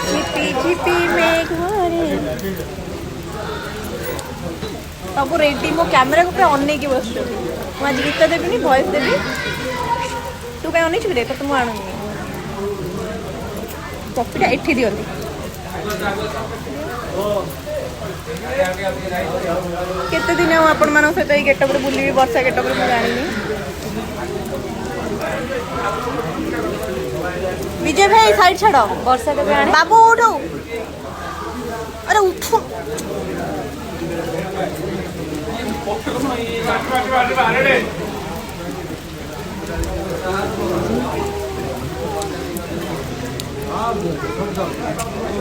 झिपी झिपी मेघ मारे सब रेडी मो कैमेरा को पूरा अनेक बस आज गीत देवी वॉइस देवी तू कहीं अनेक देख तुम आणुनी कॉपीटा एठी दियंती केते दिन आपण मान सहित ये गेटअप रे बुली वर्षा गेटअप रे जानी विजय भाई साइड छाड़ो वर्षा के आने बाबू उठो अरे उठो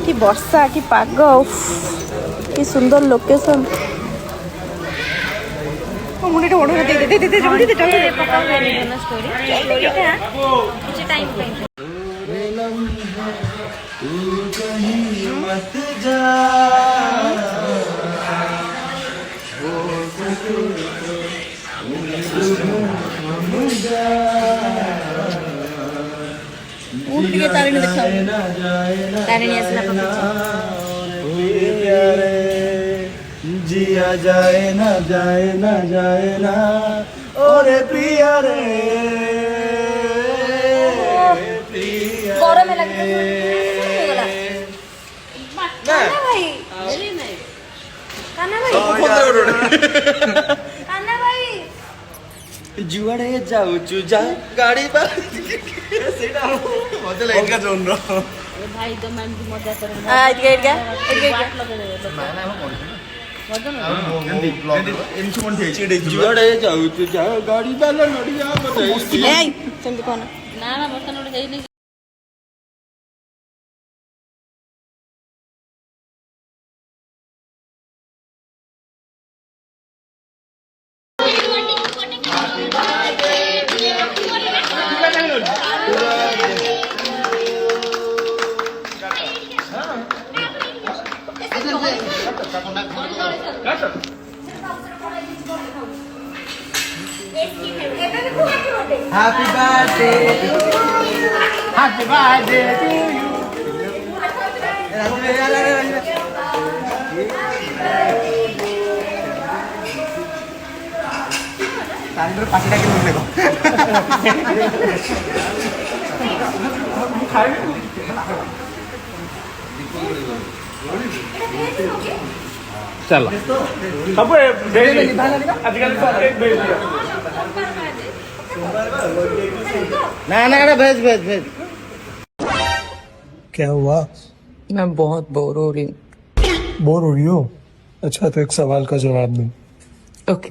कि वर्षा कि पाग कि सुंदर लोकेशन मुंडे ओढ दे दे दे दे मुंडे चल दे पका वेनी ना स्टोरी स्टोरीटा कुछ टाइम पे तू कहीं मत जा उठ के तारिणी देखा तारिणी ऐसे ना जिया जाए ना जाए ना जाए ना ओरे प्रिया रे गौरव में लगे कान्हा भाई कान्हा भाई कान्हा भाई जुआड़े जाऊचु जा गाड़ी पर सेटा मजा लगेगा जोन रो भाई तो मैम की मजा करेंगे आज गेट क्या बात लगे दे ना ना हम जुआड़े जाऊचु जा गाड़ी वाला नड़िया बताई ए चंद कोन ना ना बर्तन उड़ गई नहीं Happy birthday Happy birthday to you तांडर पाकिटा के मुझे को चलो सब भेज आजकल सब एक भेज दिया ना ना भेज भेज भेज क्या हुआ? मैं बहुत बोर हो रही हूँ। बोर हो रही हो? अच्छा तो एक सवाल का जवाब दो। ओके।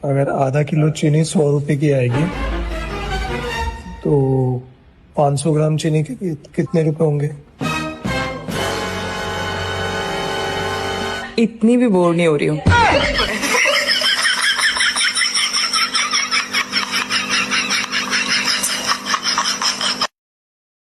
अगर आधा किलो चीनी 100 रुपए की आएगी तो 500 ग्राम चीनी के कितने रुपए होंगे? इतनी भी बोर नहीं हो रही हूँ।